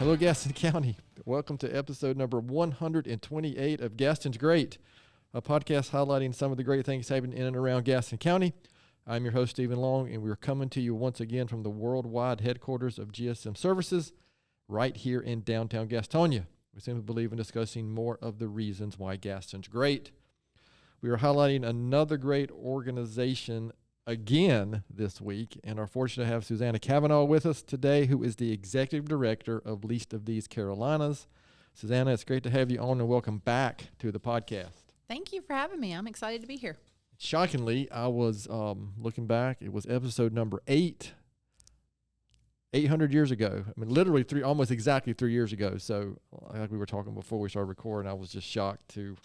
Hello, Gaston County. Welcome to episode number 128 of Gaston's Great, a podcast highlighting some of the great things happening in and around Gaston County. I'm your host, Stephen Long, and we're coming to you once again from the worldwide headquarters of GSM Services right here in downtown Gastonia. We simply believe in discussing more of the reasons why Gaston's great. We are highlighting another great organization again this week, and are fortunate to have Susanna Kavanaugh with us today, who is the Executive Director of Least of These Carolinas. Susanna, it's great to have you on, and welcome back to the podcast. Thank you for having me. I'm excited to be here. Shockingly, I was looking back. It was episode number 800 years ago. I mean, literally almost exactly 3 years ago. So, like we were talking before we started recording, I was just shocked to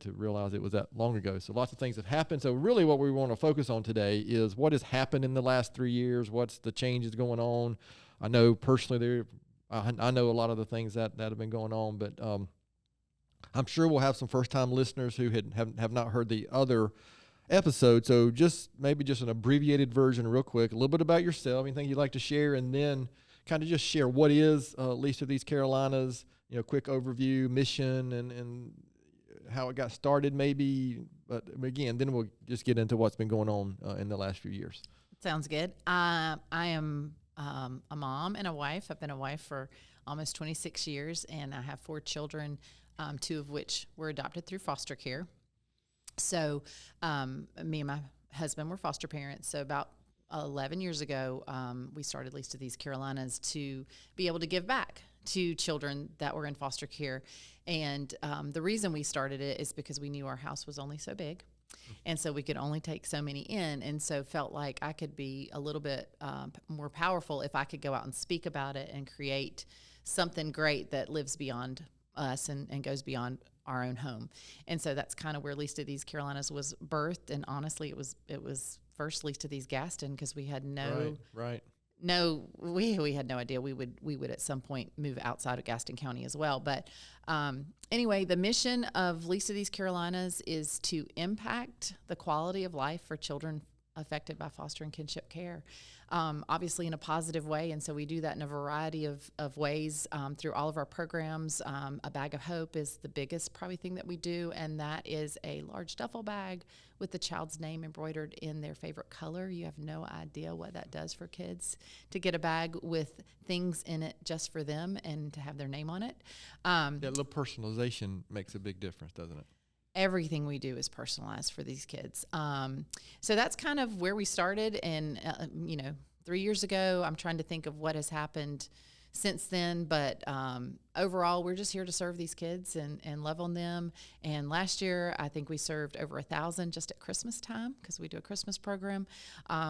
realize it was that long ago. So lots of things have happened. So really what we want to focus on today is what has happened in the last 3 years, what's the changes going on. I know personally I know a lot of the things that have been going on, but I'm sure we'll have some first-time listeners who have not heard the other episode. So maybe just an abbreviated version real quick, a little bit about yourself, anything you'd like to share, and then kind of just share what is Least of These Carolinas, quick overview, mission, and how it got started maybe, but again, then we'll just get into what's been going on in the last few years. Sounds good. I am a mom and a wife. I've been a wife for almost 26 years, and I have 4 children, 2 of which were adopted through foster care. So me and my husband were foster parents. So about 11 years ago, we started Least of These Carolinas to be able to give back to children that were in foster care. And the reason we started it is because we knew our house was only so big. And so we could only take so many in. And so felt like I could be a little bit more powerful if I could go out and speak about it and create something great that lives beyond us and goes beyond our own home. And so that's kind of where Least of These Carolinas was birthed. And honestly, it was first Least of These Gaston, because we had we had no idea we would at some point move outside of Gaston County as well. But anyway, the mission of Least of These Carolinas is to impact the quality of life for children affected by foster and kinship care, obviously in a positive way. And so we do that in a variety of ways through all of our programs. A Bag of Hope is the biggest probably thing that we do, and that is a large duffel bag with the child's name embroidered in their favorite color. You have no idea what that does for kids to get a bag with things in it just for them and to have their name on it. That little personalization makes a big difference, doesn't it? Everything we do is personalized for these kids. So that's kind of where we started. And, 3 years ago, I'm trying to think of what has happened since then. But overall, we're just here to serve these kids and love on them. And last year, I think we served over 1,000 just at Christmas time, because we do a Christmas program.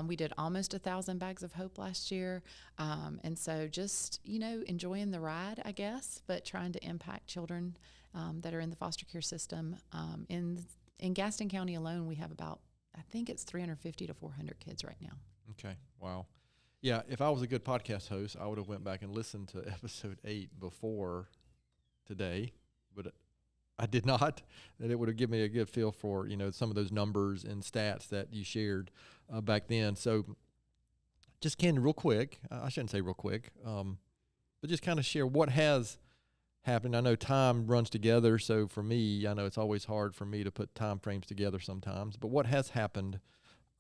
We did almost 1,000 bags of hope last year. And so just, enjoying the ride, I guess, but trying to impact children that are in the foster care system. In Gaston County alone, we have about, I think it's 350 to 400 kids right now. Okay, wow. Yeah, if I was a good podcast host, I would have went back and listened to episode 8 before today, but I did not. And it would have given me a good feel for, some of those numbers and stats that you shared back then. So just real quick, I shouldn't say real quick, but just kind of share what has happened. I know time runs together, so for me, I know it's always hard for me to put time frames together sometimes, but what has happened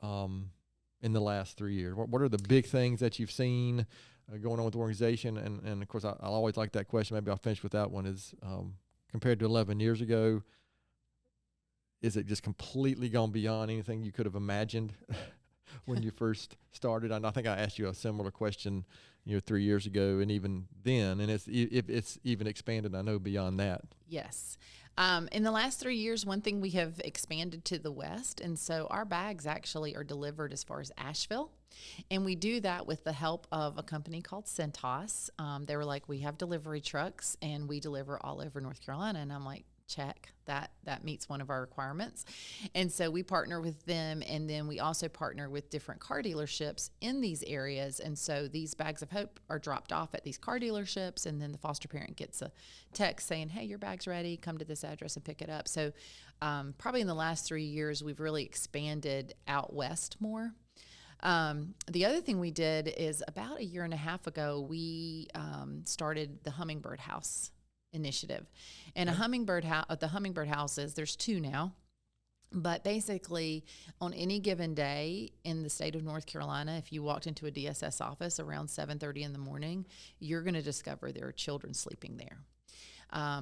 in the last 3 years? What are the big things that you've seen going on with the organization? And of course, I'll always like that question. Maybe I'll finish with that one. Is compared to 11 years ago, is it just completely gone beyond anything you could have imagined when you first started? And I think I asked you a similar question 3 years ago, and even then, and it's even expanded, I know, beyond that. Yes. In the last 3 years, one thing we have expanded to the west, and so our bags actually are delivered as far as Asheville, and we do that with the help of a company called Centos. They were like, we have delivery trucks, and we deliver all over North Carolina, and I'm like, check, that meets one of our requirements. And so we partner with them, and then we also partner with different car dealerships in these areas. And so these bags of hope are dropped off at these car dealerships, and then the foster parent gets a text saying, hey, your bag's ready, come to this address and pick it up. So probably in the last 3 years, we've really expanded out west more. The other thing we did is about a year and a half ago, we started the Hummingbird House initiative. And the Hummingbird houses, there's 2 now. But basically, on any given day in the state of North Carolina, if you walked into a DSS office around 7:30 in the morning, you're going to discover there are children sleeping there.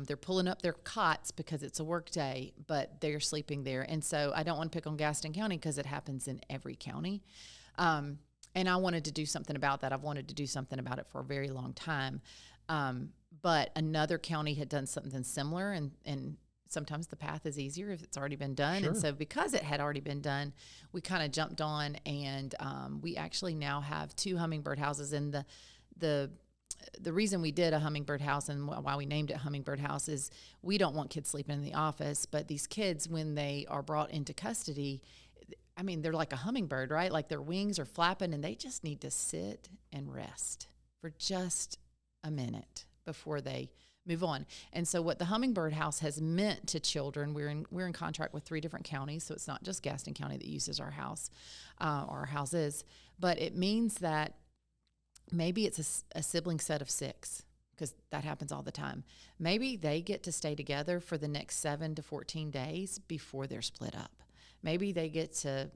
They're pulling up their cots because it's a work day, but they're sleeping there. And so I don't want to pick on Gaston County because it happens in every county. And I wanted to do something about that. I've wanted to do something about it for a very long time. But another county had done something similar, and sometimes the path is easier if it's already been done. Sure. And so because it had already been done, we kind of jumped on, and we actually now have 2 hummingbird houses. And the reason we did a hummingbird house and why we named it Hummingbird House is we don't want kids sleeping in the office, but these kids, when they are brought into custody, I mean, they're like a hummingbird, right? Like their wings are flapping, and they just need to sit and rest for just a minute before they move on. And so what the Hummingbird House has meant to children, we're in contract with 3 different counties, so it's not just Gaston County that uses our house, or our houses, but it means that maybe it's a sibling set of 6, because that happens all the time. Maybe they get to stay together for the next 7 to 14 days before they're split up. Maybe they get to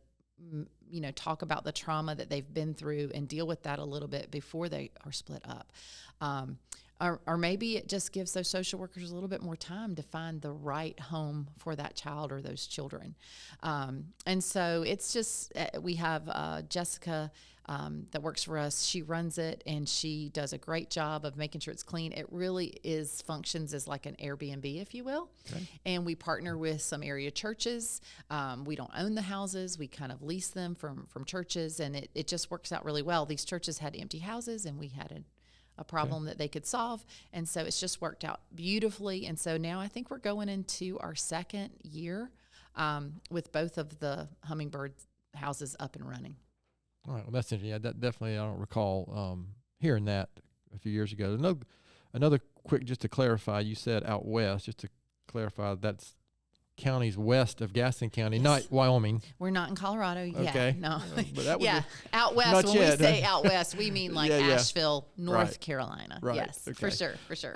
talk about the trauma that they've been through and deal with that a little bit before they are split up. Or maybe it just gives those social workers a little bit more time to find the right home for that child or those children. And so it's just, we have Jessica that works for us. She runs it, and she does a great job of making sure it's clean. It really functions as like an Airbnb, if you will. Okay. And we partner with some area churches. We don't own the houses. We kind of lease them from churches, and it just works out really well. These churches had empty houses, and we had a problem that they could solve. And so it's just worked out beautifully. And so now I think we're going into our 2nd year with both of the hummingbird houses up and running. All right. Well, that's interesting. Yeah, that definitely, I don't recall hearing that a few years ago. Another quick, just to clarify, you said out west, just to clarify, that's counties west of Gaston County, yes. Not Wyoming. We're not in Colorado yet. Okay. No. But that would out west. When we say out west, we mean like Asheville, North right. Carolina. Right. Yes, okay. For sure.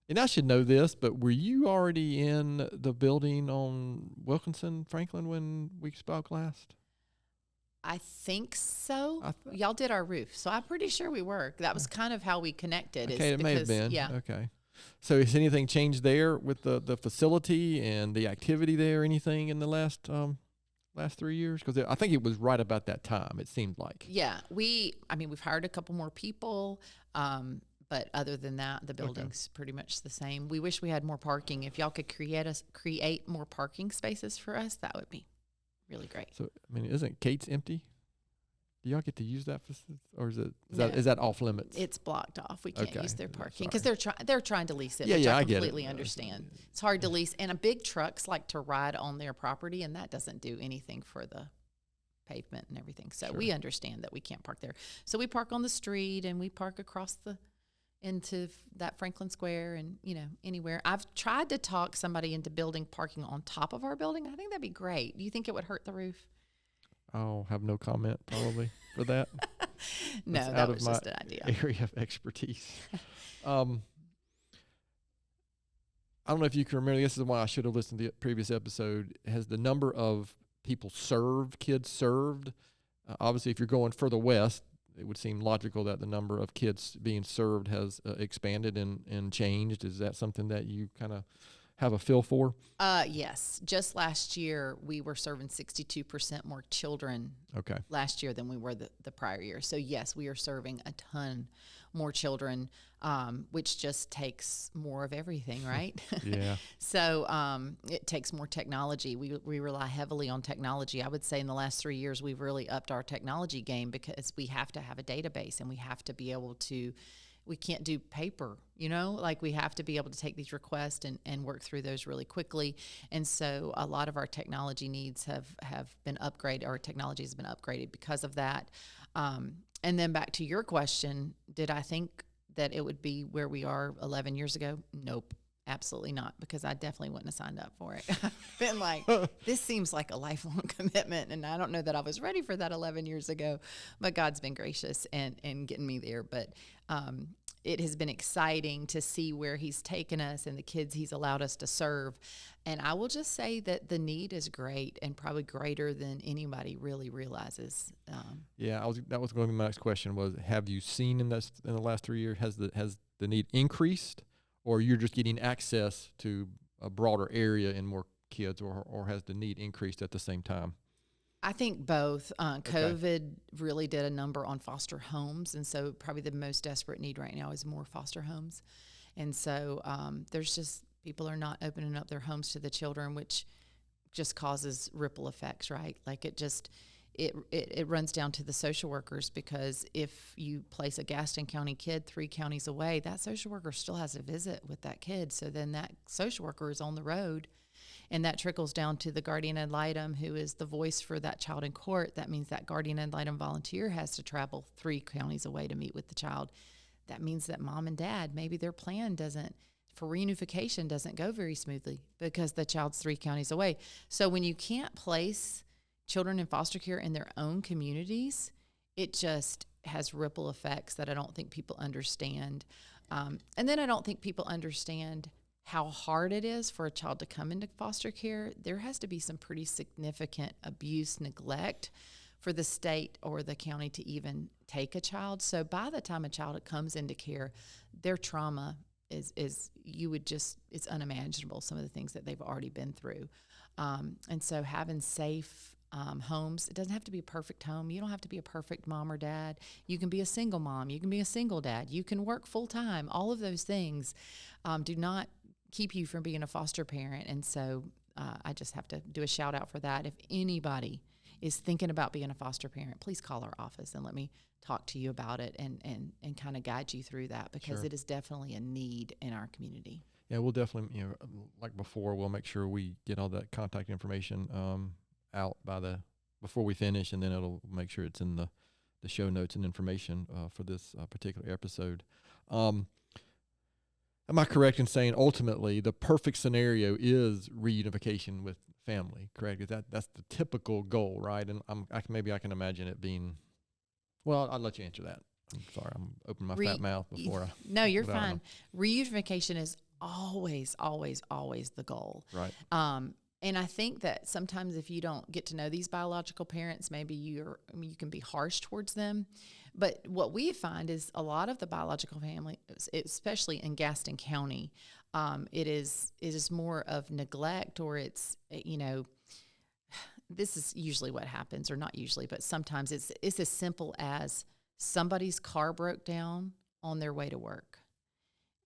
And I should know this, but were you already in the building on Wilkinson, Franklin, when we spoke last? I think so. Y'all did our roof, so I'm pretty sure we were. That was kind of how we connected. Okay, it may have been. Yeah. Okay. So has anything changed there with the facility and the activity there? Anything in the last 3 years? Because I think it was right about that time, it seemed like. Yeah. We've hired a couple more people, but other than that, the building's pretty much the same. We wish we had more parking. If y'all could create more parking spaces for us, that would be really great. So, isn't Kate's empty? Do y'all get to use that facility, or is that off limits? It's blocked off. We can't use their parking because they're trying to lease it. Yeah, which I get it. completely understand. It's hard to lease, and big trucks like to ride on their property, and that doesn't do anything for the pavement and everything. So we understand that we can't park there. So we park on the street, and we park across into that Franklin Square, and anywhere. I've tried to talk somebody into building parking on top of our building. I think that'd be great. Do you think it would hurt the roof? I'll have no comment probably for that. No, that was just an idea. Area of expertise. I don't know if you can remember. This is why I should have listened to the previous episode. Has the number of kids served? Obviously, if you're going further west, it would seem logical that the number of kids being served has expanded and changed. Is that something that you kind of have a feel for? Yes. Just last year, we were serving 62% more children last year than we were the prior year. So, yes, we are serving a ton more children, which just takes more of everything, right? Yeah. So it takes more technology. We rely heavily on technology. I would say in the last 3 years, we've really upped our technology game because we have to have a database, and we have to be able to we can't do paper, like we have to be able to take these requests and work through those really quickly. And so a lot of our technology needs have been upgraded. Our technology has been upgraded because of that. And then back to your question, did I think that it would be where we are 11 years ago? Nope. Absolutely not, because I definitely wouldn't have signed up for it. I've been like, this seems like a lifelong commitment. And I don't know that I was ready for that 11 years ago, but God's been gracious and getting me there. But it has been exciting to see where he's taken us and the kids he's allowed us to serve. And I will just say that the need is great and probably greater than anybody really realizes. That was going to be my next question was, have you seen in the last 3 years, has the need increased, or you're just getting access to a broader area and more kids, or has the need increased at the same time? I think both. COVID really did a number on foster homes, and so probably the most desperate need right now is more foster homes. And so there's just people are not opening up their homes to the children, which just causes ripple effects, right? Like it runs down to the social workers, because if you place a Gaston County kid 3 counties away, that social worker still has a visit with that kid. So then that social worker is on the road. And that trickles down to the guardian ad litem, who is the voice for that child in court. That means that guardian ad litem volunteer has to travel 3 counties away to meet with the child. That means that mom and dad, maybe their plan for reunification doesn't go very smoothly because the child's 3 counties away. So when you can't place children in foster care in their own communities, it just has ripple effects that I don't think people understand. And then I don't think people understand how hard it is for a child to come into foster care. There has to be some pretty significant abuse, neglect for the state or the county to even take a child. So by the time a child comes into care, their trauma is it's unimaginable, some of the things that they've already been through. And so having safe homes, it doesn't have to be a perfect home. You don't have to be a perfect mom or dad. You can be a single mom. You can be a single dad. You can work full time. All of those things do not keep you from being a foster parent. And so I just have to do a shout out for that. If anybody is thinking about being a foster parent, please call our office and let me talk to you about it and kind of guide you through that, because Sure. it is definitely a need in our community. Yeah, we'll definitely, like before, we'll make sure we get all that contact information out before we finish, and then it'll make sure it's in the show notes and information for this particular episode. Am I correct in saying ultimately the perfect scenario is reunification with family? Correct? That's the typical goal, right? And maybe I can imagine it being. Well, I'll let you answer that. I'm sorry, I'm opening my fat mouth before I. No, you're fine. Reunification is always, always, always the goal. Right. And I think that sometimes if you don't get to know these biological parents, maybe you can be harsh towards them. But what we find is a lot of the biological families, especially in Gaston County, it is more of neglect, or it's, this is usually what happens, or not usually, but sometimes it's as simple as somebody's car broke down on their way to work.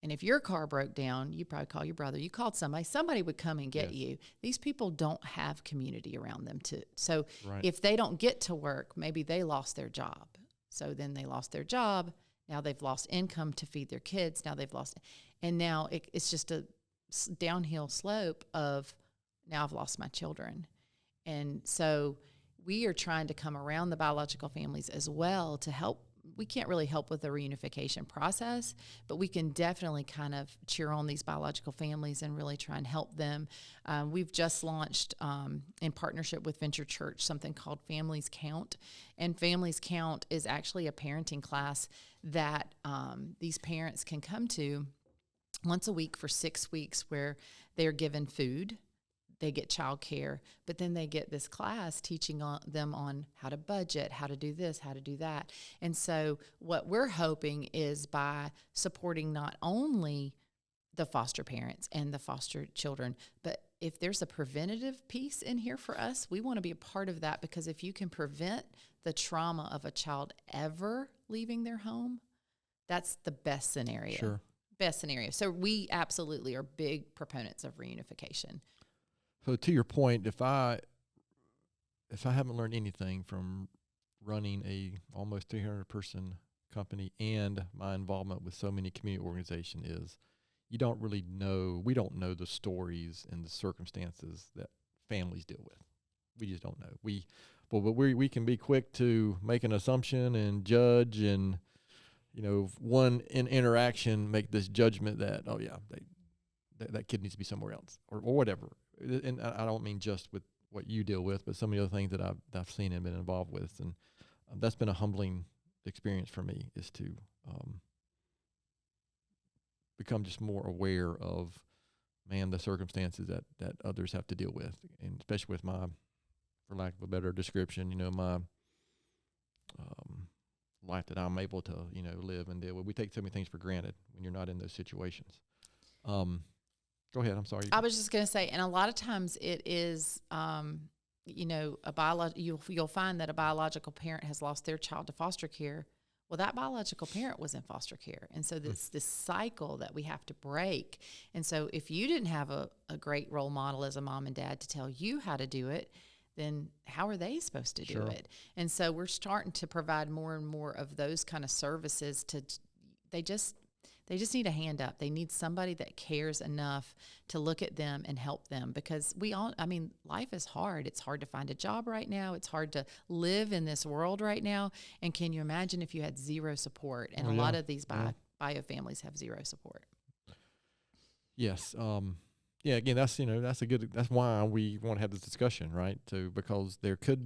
And if your car broke down, you probably call your brother. You called somebody would come and get you. These people don't have community around them. So if they don't get to work, maybe they lost their job. So then they lost their job. Now they've lost income to feed their kids. Now they've lost, and now it's just a downhill slope of, now I've lost my children. And so we are trying to come around the biological families as well to help. We can't really help with the reunification process, but we can definitely kind of cheer on these biological families and really try and help them. We've just launched, in partnership with Venture Church, something called Families Count. And Families Count is actually a parenting class that these parents can come to once a week for 6 weeks, where they're given food. They get childcare, but then they get this class teaching them on how to budget, how to do this, how to do that. And so what we're hoping is, by supporting not only the foster parents and the foster children, but if there's a preventative piece in here for us, we want to be a part of that, because if you can prevent the trauma of a child ever leaving their home, that's the best scenario. Sure. Best scenario. So we absolutely are big proponents of reunification. So to your point, if I haven't learned anything from running a almost 300-person company and my involvement with so many community organizations, is we don't know the stories and the circumstances that families deal with. We just don't know. We can be quick to make an assumption and judge, and one interaction make this judgment that, that kid needs to be somewhere else, or whatever. And I don't mean just with what you deal with, but some of the other things that I've seen and been involved with, and that's been a humbling experience for me, is to become just more aware of, man, the circumstances that others have to deal with, and especially with my, for lack of a better description, my life that I'm able to, live and deal with. We take so many things for granted when you're not in those situations. Go ahead. I'm sorry. I was just going to say, and a lot of times it is, you'll find that a biological parent has lost their child to foster care. Well, that biological parent was in foster care. And so this cycle that we have to break. And so if you didn't have a great role model as a mom and dad to tell you how to do it, then how are they supposed to do it? And so we're starting to provide more and more of those kind of services they just need a hand up. They need somebody that cares enough to look at them and help them, because life is hard. It's hard to find a job right now. It's hard to live in this world right now. And can you imagine if you had zero support? And a lot of these bio families have zero support. Yes. Again, that's why we want to have this discussion, right? Because I think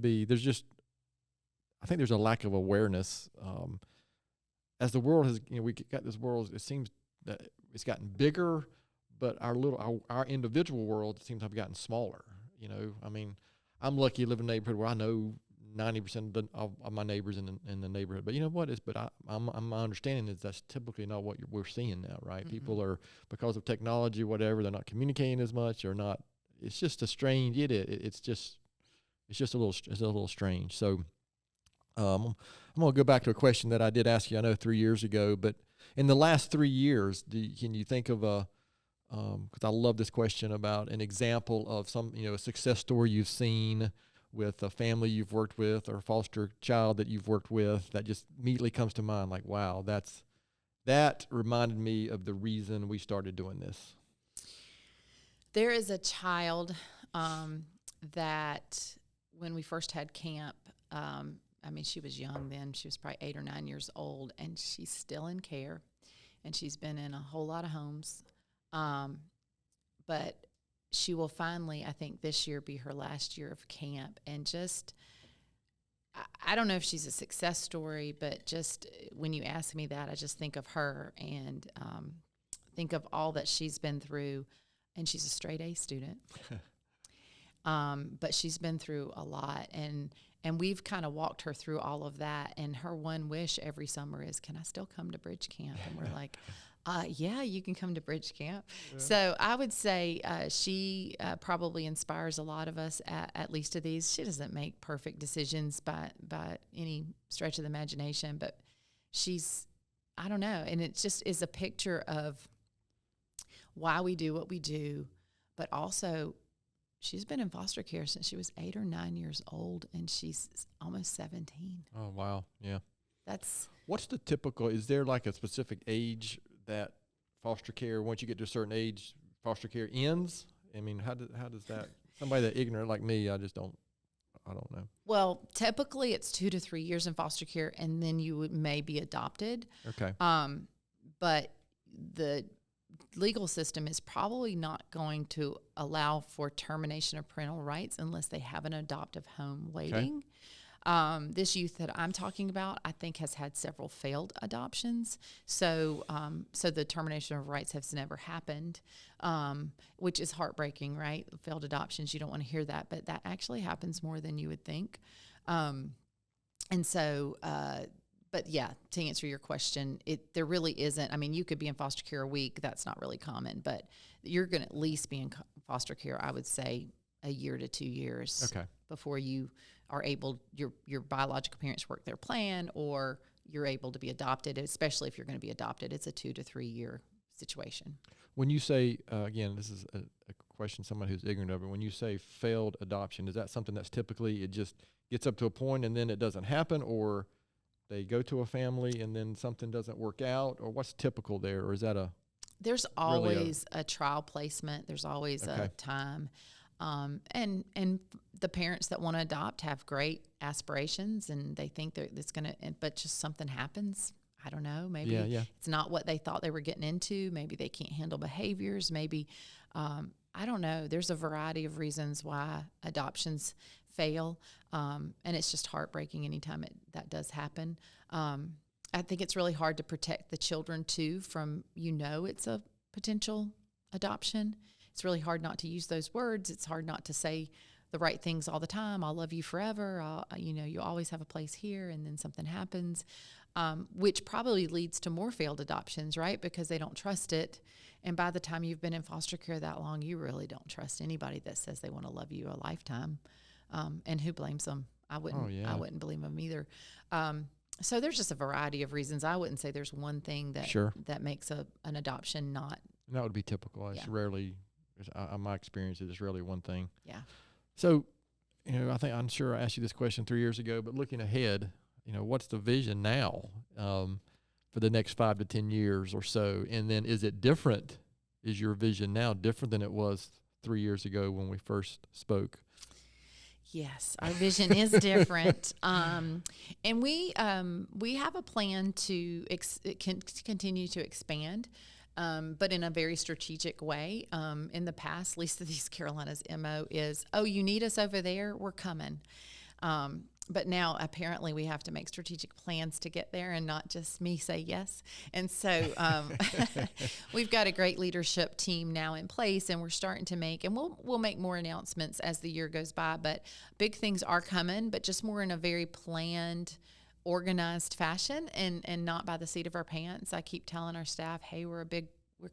there's a lack of awareness, as the world has, we got this world, it seems that it's gotten bigger, but our individual world seems to have gotten smaller. I'm lucky to live in a neighborhood where I know 90% of my neighbors in the neighborhood. But you know what? My understanding is that's typically not what we're seeing now, right? Mm-hmm. People are, because of technology, whatever, they're not communicating as much, or not. It's just a strange. It's just a little strange. So, I'm going to go back to a question that I did ask you, I know 3 years ago, but in the last 3 years, can you think of because I love this question, about an example of a success story you've seen with a family you've worked with, or a foster child that you've worked with, that just immediately comes to mind, like, wow, that reminded me of the reason we started doing this? There is a child that when we first had camp, she was young then. She was probably 8 or 9 years old, and she's still in care, and she's been in a whole lot of homes. But she will finally, I think this year, be her last year of camp. And just, I don't know if she's a success story, but just when you ask me that, I just think of her and think of all that she's been through. And she's a straight A student. But she's been through a lot, and we've kind of walked her through all of that. And her one wish every summer is, can I still come to Bridge Camp? And we're like, yeah, you can come to Bridge Camp. Yeah. So I would say she probably inspires a lot of us, at least of these. She doesn't make perfect decisions by any stretch of the imagination, but she's, I don't know. And it just is a picture of why we do what we do, but also she's been in foster care since she was 8 or 9 years old, and she's almost 17. Oh, wow. Yeah. What's the typical, is there like a specific age that foster care, once you get to a certain age, foster care ends? How does that, somebody that ignorant like me, I don't know. Well, typically it's 2 to 3 years in foster care, and then you may be adopted. Okay. But the legal system is probably not going to allow for termination of parental rights unless they have an adoptive home waiting. Okay. This youth that I'm talking about, I think, has had several failed adoptions. So the termination of rights has never happened, which is heartbreaking, right? Failed adoptions, you don't want to hear that, but that actually happens more than you would think. But yeah, to answer your question, there really isn't. You could be in foster care a week. That's not really common, but you're going to at least be in foster care, I would say, a year to 2 years. Okay. Before you are able, your biological parents work their plan, or you're able to be adopted, especially if you're going to be adopted. It's a 2 to 3 year situation. When you say, again, this is a question, someone who's ignorant of it, when you say failed adoption, is that something that's typically, it just gets up to a point and then it doesn't happen, or they go to a family and then something doesn't work out, or what's typical there? Or is that there's always a trial placement. There's always a time. And the parents that want to adopt have great aspirations, and they think that it's going to, but just something happens. I don't know. Maybe it's not what they thought they were getting into. Maybe they can't handle behaviors. Maybe I don't know. There's a variety of reasons why adoptions fail, and it's just heartbreaking anytime that does happen. I think it's really hard to protect the children too from, it's a potential adoption. It's really hard not to use those words. It's hard not to say the right things all the time. I'll love you forever. You always have a place here, and then something happens, which probably leads to more failed adoptions, right? Because they don't trust it. And by the time you've been in foster care that long, you really don't trust anybody that says they want to love you a lifetime. And who blames them? I wouldn't blame them either. So there's just a variety of reasons. I wouldn't say there's one thing that makes an adoption not. And that would be typical. It's rarely, my experience, it's rarely one thing. Yeah. So, I'm sure I asked you this question 3 years ago, but looking ahead, what's the vision now for the next 5 to 10 years or so? And then is it different? Is your vision now different than it was 3 years ago when we first spoke? Yes, our vision is different, and we have a plan to continue to expand, but in a very strategic way. In the past, Lisa These Carolinas' MO is, "Oh, you need us over there? We're coming." But now apparently we have to make strategic plans to get there and not just me say yes. And so we've got a great leadership team now in place, and we're starting to we'll make more announcements as the year goes by, but big things are coming, but just more in a very planned, organized fashion and not by the seat of our pants. I keep telling our staff, hey, we're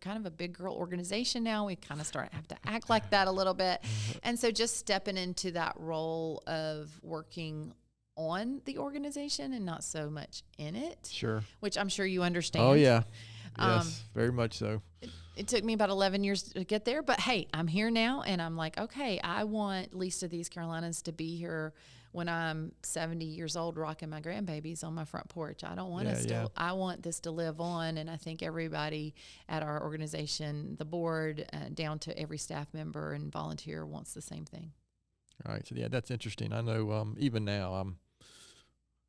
kind of a big girl organization now. We kind of have to act like that a little bit. And so just stepping into that role of working on the organization and not so much in it. Sure. Which I'm sure you understand. Oh, yeah. Yes, very much so. It took me about 11 years to get there, but hey, I'm here now, and I'm like, okay, I want Lisa These Carolinas to be here when I'm 70 years old rocking my grandbabies on my front porch. I don't want I want this to live on, and I think everybody at our organization, the board, down to every staff member and volunteer wants the same thing. All right, so yeah, that's interesting. I know even now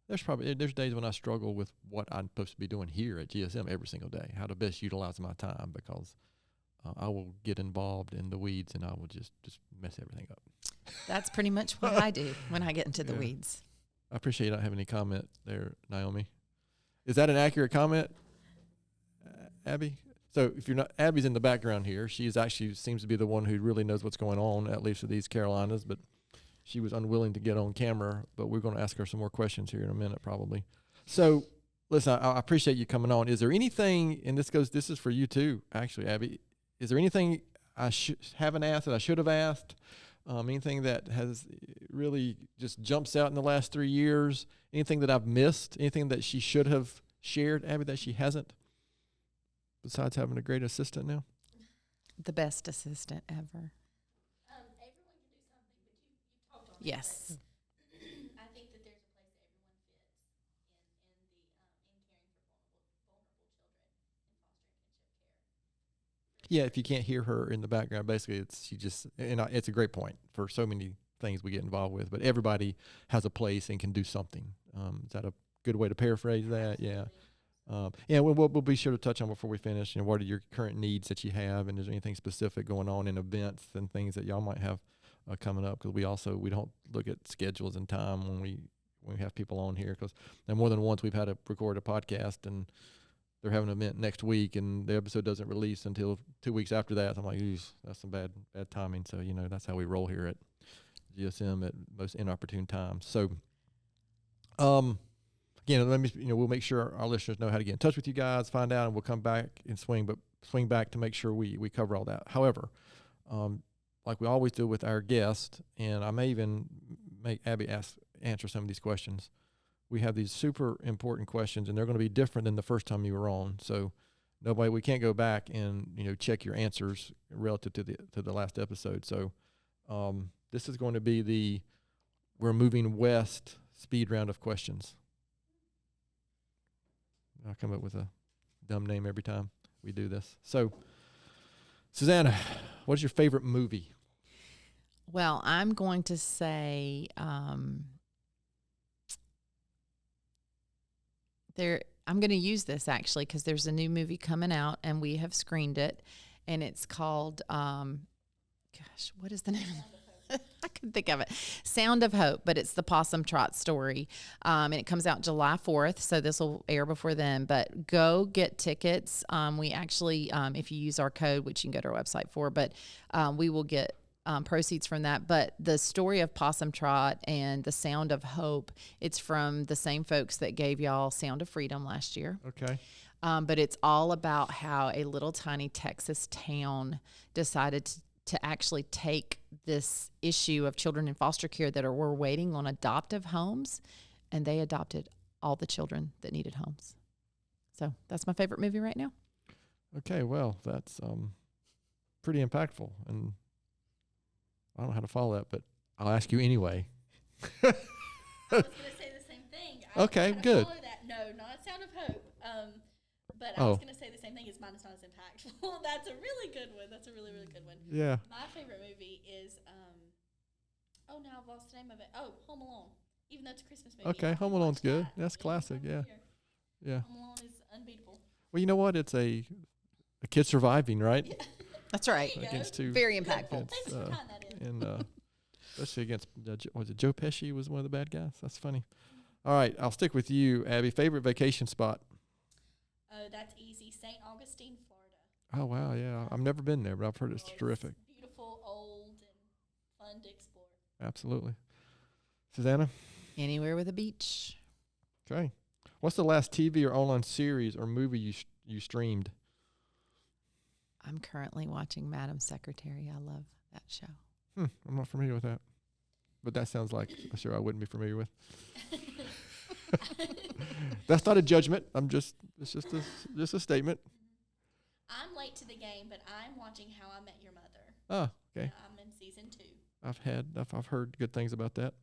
there's days when I struggle with what I'm supposed to be doing here at GSM every single day, how to best utilize my time, because I will get involved in the weeds and I will just mess everything up. That's pretty much what I do when I get into the weeds. I appreciate you not having any comment there, Naomi. Is that an accurate comment, Abby? So if you're not, Abby's in the background here. She actually seems to be the one who really knows what's going on, at least with these Carolinas, but she was unwilling to get on camera, but we're going to ask her some more questions here in a minute probably. So listen, I appreciate you coming on. Is there anything, and this is for you too, actually, Abby, is there anything I haven't asked that I should have asked? Anything that has really just jumps out in the last 3 years? Anything that I've missed? Anything that she should have shared, Abby, that she hasn't? Besides having a great assistant now? The best assistant ever. Everyone can do something, but you talked on Yes. it. I think that there's a place that everyone fits in caring for vulnerable children in foster and kinship care. Yeah, if you can't hear her in the background, basically it's a great point for so many things we get involved with, but everybody has a place and can do something. Is that a good way to paraphrase that? Yeah. We'll be sure to touch on before we finish, what are your current needs that you have, and is there anything specific going on in events and things that y'all might have coming up? Because we don't look at schedules and time when we have people on here, because more than once we've had to record a podcast and they're having an event next week and the episode doesn't release until 2 weeks after that. So I'm like, that's some bad timing. So, that's how we roll here at GSM at most inopportune times. So, again, we'll make sure our listeners know how to get in touch with you guys, find out, and we'll come back and swing back to make sure we cover all that. However, like we always do with our guests, and I may even make Abby answer some of these questions. We have these super important questions, and they're going to be different than the first time you were on. So we can't go back and check your answers relative to the last episode. So this is going to be we're moving west speed round of questions. I come up with a dumb name every time we do this. So, Susanna, what's your favorite movie? Well, I'm going to say I'm going to use this actually because there's a new movie coming out and we have screened it, and it's called gosh, what is the name? I couldn't think of it. Sound of Hope, but it's the Possum Trot story. And it comes out July 4th, so this will air before then. But go get tickets. We actually, if you use our code, which you can go to our website for, but we will get proceeds from that. But the story of Possum Trot and the Sound of Hope, it's from the same folks that gave y'all Sound of Freedom last year. Okay. But it's all about how a little tiny Texas town decided to actually take this issue of children in foster care that were waiting on adoptive homes, and they adopted all the children that needed homes. So that's my favorite movie right now. Okay, well, that's pretty impactful, and I don't know how to follow that, but I'll ask you anyway. I was going to say the same thing. Okay, I good. Follow that. No, not Sound of Hope. But I was going to say the same thing. Mine is not as impactful. That's a really good one. That's a really, really good one. Yeah. My favorite movie is, oh, now I've lost the name of it. Oh, Home Alone. Even though it's a Christmas movie. Okay, Home Alone's good. That's classic, yeah. Yeah. Home Alone is unbeatable. Well, you know what? It's a kid surviving, right? Yeah. That's right. Against two. Very impactful. Thanks for tying that in. And especially against, was it Joe Pesci was one of the bad guys? That's funny. All right, I'll stick with you, Abby. Favorite vacation spot? Oh, that's easy. St. Augustine, Florida. Oh, wow, yeah. I've never been there, but I've heard it's terrific. Beautiful, old, and fun to explore. Absolutely. Susanna? Anywhere with a beach. Okay. What's the last TV or online series or movie you streamed? I'm currently watching Madam Secretary. I love that show. I'm not familiar with that. But that sounds like a show I wouldn't be familiar with. That's not a judgment. It's just a statement. I'm late to the game, but I'm watching How I Met Your Mother. Oh, okay. I'm in season 2. I've heard good things about that.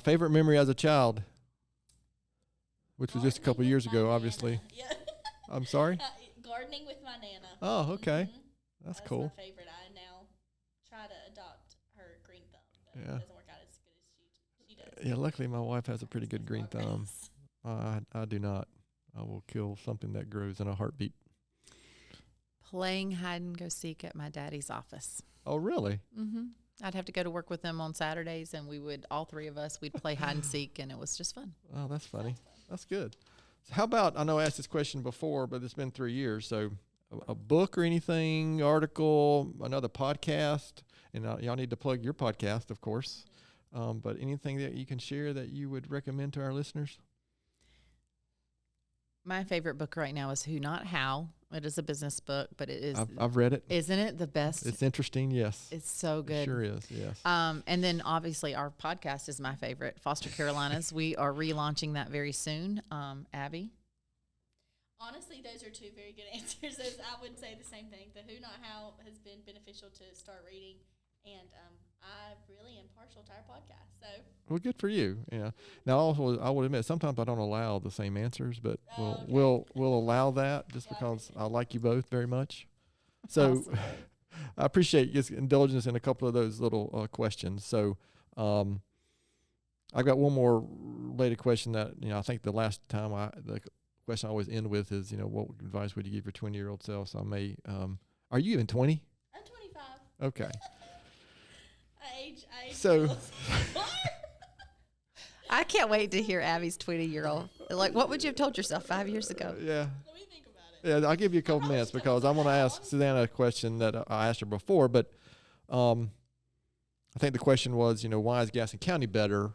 Favorite memory as a child, which was just a couple years ago, obviously. Yeah. I'm sorry? Gardening with my Nana. Oh, okay. Mhm. That's That's cool. my favorite. I now try to adopt her green thumb, but Yeah. it doesn't work out as good as she does. Yeah, luckily my wife has a pretty good green thumb. Progress. I do not. I will kill something that grows in a heartbeat. Playing hide and go seek at my daddy's office. Oh, really? Mm-hmm. I'd have to go to work with them on Saturdays, and all three of us, we'd play hide and seek, and it was just fun. Oh, that's funny. That's good. So how about, I know I asked this question before, but it's been 3 years. So a book or anything, article, another podcast, and y'all need to plug your podcast, of course. But anything that you can share that you would recommend to our listeners? My favorite book right now is Who Not How. It is a business book, but it is. I've read it. Isn't it the best? It's interesting, yes. It's so good. It sure is, yes. And then obviously our podcast is my favorite, Foster Carolinas. We are relaunching that very soon. Abby? Honestly, those are 2 very good answers. I would say the same thing. The Who Not How has been beneficial to start reading, and I really am partial to our podcast. So Well, good for you. Yeah. Now, also, I would admit sometimes I don't allow the same answers, but Okay. we'll allow that just Yeah, I because appreciate I like you both very much. So, Awesome. I appreciate your indulgence in a couple of those little questions. So, I've got one more related question that I think the last time the question I always end with is what advice would you give your 20-year-old self? So I may. Are you even 20? I'm 25. Okay. I age So- I can't wait to hear Abby's 20-year-old. Like, what would you have told yourself 5 years ago? Yeah. Let me think about it. Yeah, I'll give you a couple probably minutes should because have I want to said ask that. Susanna a question that I asked her before. But I think the question was, why is Gaston County better?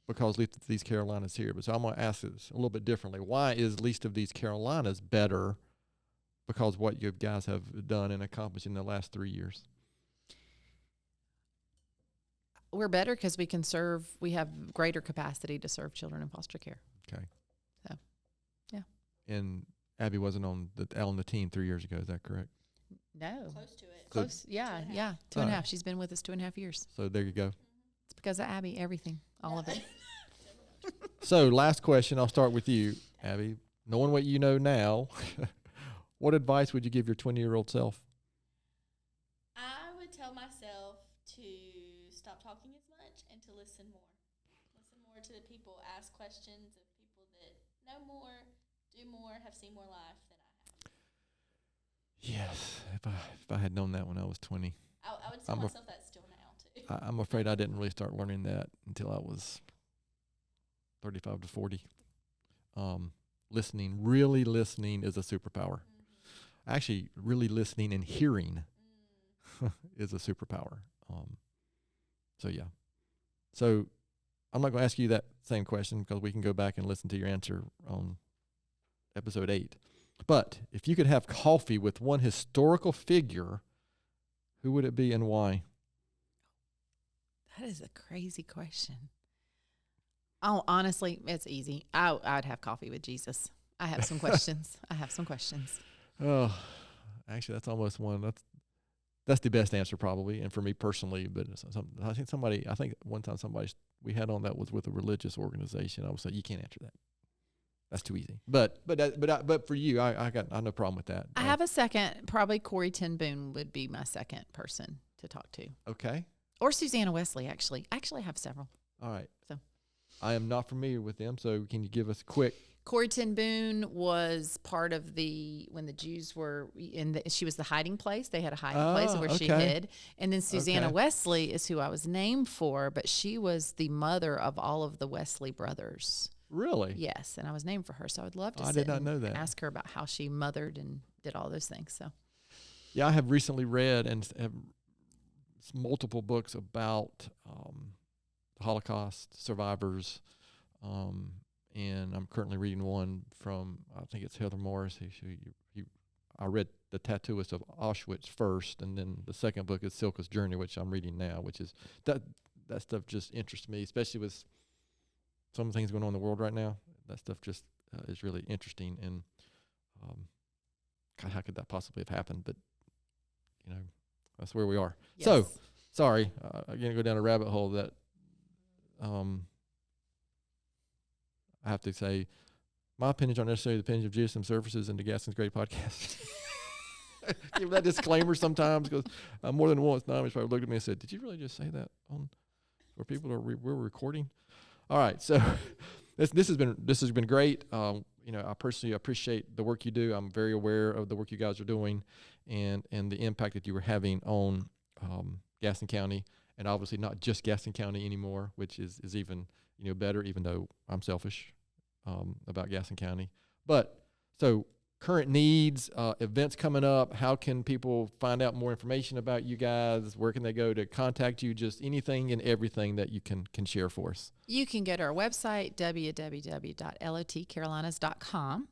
Because Least of These Carolinas here. But so I'm going to ask this a little bit differently. Why is Least of These Carolinas better? Because what you guys have done and accomplished in the last 3 years. We're better because we have greater capacity to serve children in foster care. Okay. So, yeah. And Abby wasn't on the team 3 years ago. Is that correct? No. Close to it. Close. Yeah. 2.5. Yeah. 2.5. Alright. She's been with us 2.5 years. So there you go. It's because of Abby, everything, all of it. So last question. I'll start with you, Abby. Knowing what you know now, what advice would you give your 20-year-old self? I would tell myself to stop talking as much and to listen more. Listen more to the people, ask questions of people that know more, do more, have seen more life than I have. Yes, if I had known that when I was 20. I would tell myself that still now too. I'm afraid I didn't really start learning that until I was 35 to 40. Really listening is a superpower. Actually, really listening and hearing is a superpower. So yeah. So I'm not going to ask you that same question because we can go back and listen to your answer on episode 8. But if you could have coffee with one historical figure, who would it be and why? That is a crazy question. Oh, honestly, it's easy. I'd have coffee with Jesus. I have some questions. Oh, actually, that's almost one. That's the best answer probably, and for me personally. But I think one time we had on that was with a religious organization. I would say you can't answer that. That's too easy. But for you, I have no problem with that. I have a second. Probably Corrie ten Boom would be my second person to talk to. Okay. Or Susanna Wesley, actually. Actually, I have several. All right. So I am not familiar with them, so can you give us a quick? Corrie ten Boom was part of when the Jews were she was the hiding place. They had a hiding place where she hid. And then Susanna Wesley is who I was named for, but she was the mother of all of the Wesley brothers. Really? Yes, and I was named for her, so I would love to I did not know that. ask her about how she mothered and did all those things. So, yeah, I have recently read and have multiple books about the Holocaust survivors, and I'm currently reading one from I think it's Heather Morris. I read The Tattooist of Auschwitz first, and then the second book is Silka's Journey, which I'm reading now. Which is that stuff just interests me, especially with some of the things going on in the world right now. That stuff just is really interesting. And God, how could that possibly have happened? But, that's where we are. Yes. So, sorry, I'm going to go down a rabbit hole that I have to say, my opinions aren't necessarily the opinions of GSM Services and the Gaston's Great Podcast. Give that disclaimer sometimes because more than once, Naomi's probably looked at me and said, "Did you really just say that on where people we're recording?" All right, so this has been great. I personally appreciate the work you do. I'm very aware of the work you guys are doing, and the impact that you were having on Gaston County, and obviously not just Gaston County anymore, which is even better. Even though I'm selfish about Gaston County, but so. Current needs, events coming up. How can people find out more information about you guys? Where can they go to contact you? Just anything and everything that you can share for us. You can go to our website, www.lotcarolinas.com.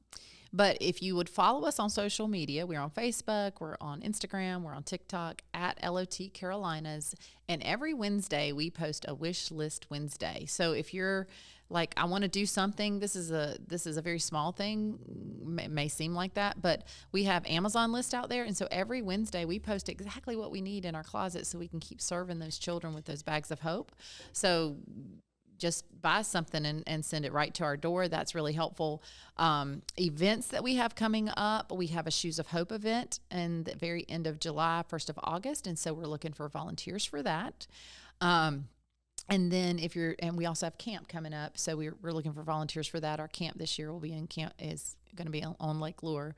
But if you would follow us on social media, we're on Facebook, we're on Instagram, we're on TikTok at LOT Carolinas. And every Wednesday we post a wish list Wednesday. So if you're like, I want to do something, this is a very small thing, may seem like that, but we have Amazon list out there. And so every Wednesday we post exactly what we need in our closet so we can keep serving those children with those bags of hope. So just buy something and send it right to our door. That's really helpful. Events that we have coming up, we have a Shoes of Hope event in the very end of July, 1st of August. And so we're looking for volunteers for that. And then we also have camp coming up. So we're looking for volunteers for that. Our camp this year is going to be on Lake Lure.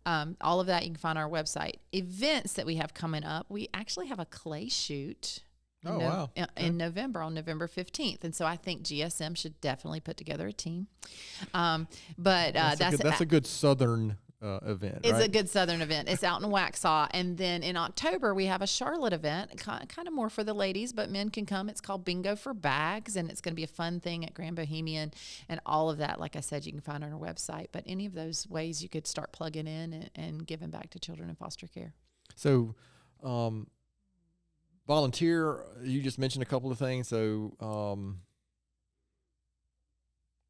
All of that you can find on our website. Events that we have coming up, we actually have a clay shoot. In November, on November 15th. And so I think GSM should definitely put together a team. That's a good Southern event, It's right? a good Southern event. It's out in Waxhaw. And then in October, we have a Charlotte event, kind of more for the ladies, but men can come. It's called Bingo for Bags, and it's going to be a fun thing at Grand Bohemian. And all of that, like I said, you can find on our website. But any of those ways you could start plugging in and giving back to children in foster care. So, volunteer, you just mentioned a couple of things. So,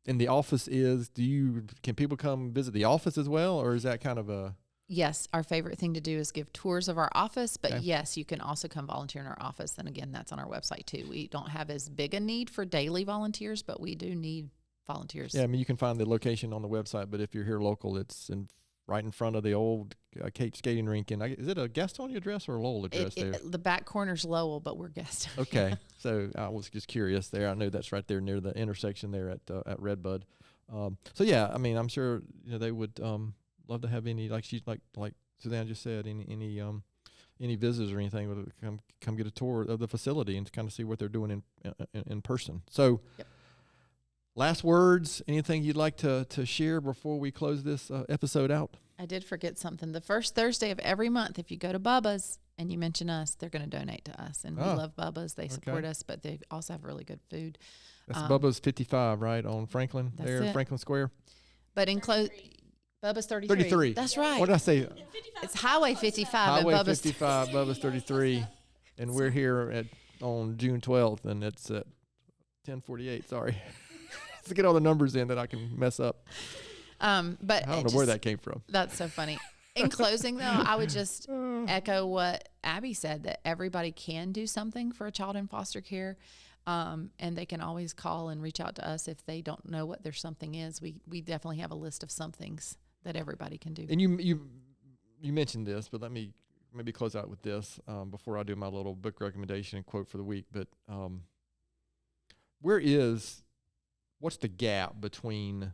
and the office can people come visit the office as well, or is that kind of a? Yes, our favorite thing to do is give tours of our office, but yes, you can also come volunteer in our office. And again, that's on our website too. We don't have as big a need for daily volunteers, but we do need volunteers. Yeah, I mean, you can find the location on the website, but if you're here local, it's right in front of the old Kate skating rink. And is it a Gastonia address or a Lowell address there? The back corner's Lowell, but we're Gastonia. Okay, so I was just curious there. I know that's right there near the intersection there at Redbud. So yeah, I mean, I'm sure they would love to have any like Susanna just said, any any visitors or anything would come get a tour of the facility and to kind of see what they're doing in person. So, last words, anything you'd like to share before we close this episode out? I did forget something. The first Thursday of every month, if you go to Bubba's and you mention us, they're going to donate to us. And we love Bubba's. They support us, but they also have really good food. That's Bubba's 55, right, on Franklin, Franklin Square? But in Bubba's 33. 33. That's right. What did I say? It's Highway 55. Highway and Bubba's 55, Bubba's 33. And we're here on June 12th, and it's at 10:48. Sorry. Let's get all the numbers in that I can mess up. But I don't know where that came from. That's so funny. In closing, though, I would just echo what Abby said, that everybody can do something for a child in foster care. And they can always call and reach out to us if they don't know what their something is. We definitely have a list of somethings that everybody can do. And you mentioned this, but let me maybe close out with this before I do my little book recommendation and quote for the week. But what's the gap between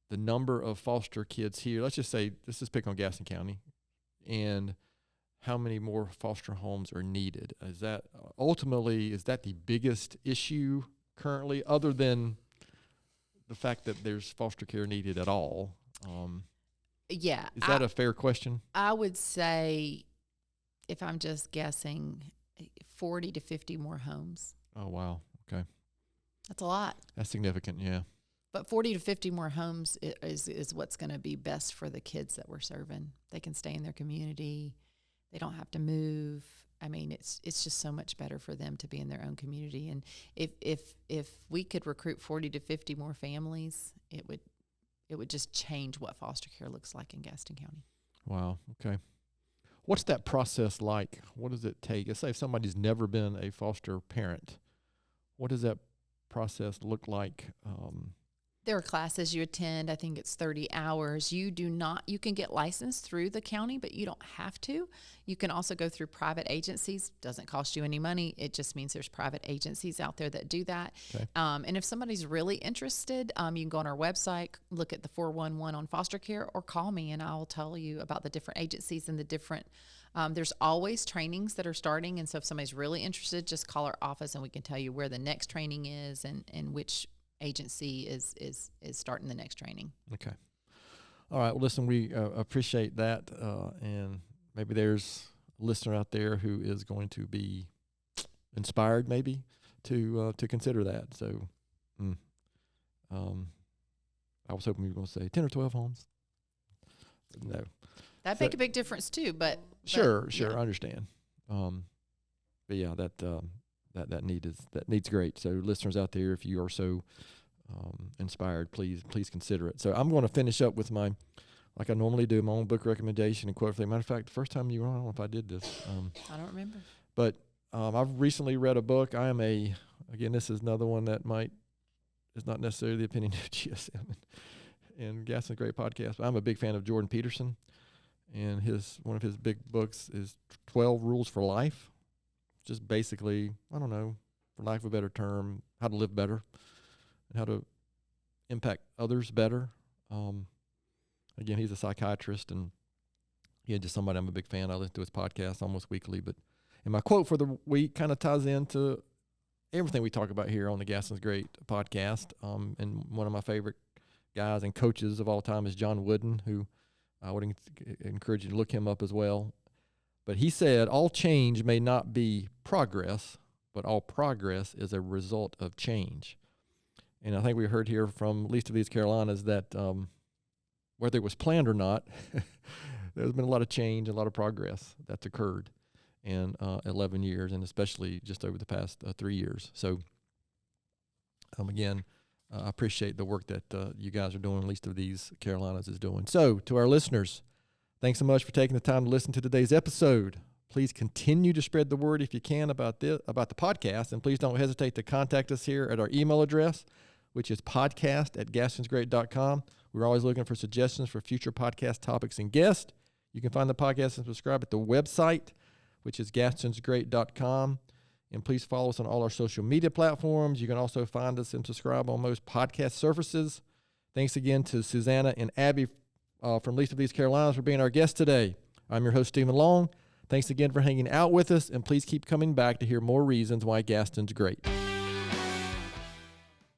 the number of foster kids here? Let's just say, let's just pick on Gaston County, and how many more foster homes are needed? Is that the biggest issue currently, other than the fact that there's foster care needed at all? Is that a fair question? I would say, if I'm just guessing, 40 to 50 more homes. Oh, wow. Okay. That's a lot. That's significant, yeah. But 40 to 50 more homes is what's going to be best for the kids that we're serving. They can stay in their community. They don't have to move. I mean, it's just so much better for them to be in their own community. And if we could recruit 40 to 50 more families, it would just change what foster care looks like in Gaston County. Wow. Okay. What's that process like? What does it take? Let's say if somebody's never been a foster parent, what does that process look like? There are classes you attend. I think it's 30 hours. You can get licensed through the county, but you don't have to. You can also go through private agencies. Doesn't cost you any money. It just means there's private agencies out there that do that. Okay. And if somebody's really interested, you can go on our website, look at the 411 on foster care, or call me and I'll tell you about the different agencies and the different, there's always trainings that are starting. And so if somebody's really interested, just call our office and we can tell you where the next training is and which agency is starting the next training. Okay. All right. Well, listen, we appreciate that. And maybe there's a listener out there who is going to be inspired maybe to consider that. So I was hoping you were going to say 10 or 12 homes. No. That'd make a big difference too, but. Sure. Yeah. I understand. But yeah, that need's great. So listeners out there, if you are so inspired, please consider it. So I'm going to finish up with like I normally do, my own book recommendation and quote for the matter of fact, the first time you were on, I don't know if I did this. I don't remember. But I've recently read a book. Again, this is another one that is not necessarily the opinion of GSM and Gaston's great podcast, but I'm a big fan of Jordan Peterson, and one of his big books is 12 Rules for Life. Just basically, I don't know, for lack of a better term, how to live better and how to impact others better. Again, he's a psychiatrist, and just somebody I'm a big fan. I listen to his podcast almost weekly. And my quote for the week kind of ties into everything we talk about here on the Gaston's Great podcast. And one of my favorite guys and coaches of all time is John Wooden, who I would encourage you to look him up as well. But he said, all change may not be progress, but all progress is a result of change. And I think we heard here from Least of These Carolinas that whether it was planned or not, there's been a lot of change, a lot of progress that's occurred in 11 years, and especially just over the past 3 years. So, again, I appreciate the work that you guys are doing, Least of These Carolinas is doing. So, to our listeners, thanks so much for taking the time to listen to today's episode. Please continue to spread the word if you can about the podcast, and please don't hesitate to contact us here at our email address, which is podcast@gastonsgreat.com. We're always looking for suggestions for future podcast topics and guests. You can find the podcast and subscribe at the website, which is gastonsgreat.com. And please follow us on all our social media platforms. You can also find us and subscribe on most podcast services. Thanks again to Susanna and Abby from Least of These Carolinas for being our guests today. I'm your host, Stephen Long. Thanks again for hanging out with us, and please keep coming back to hear more reasons why Gaston's great.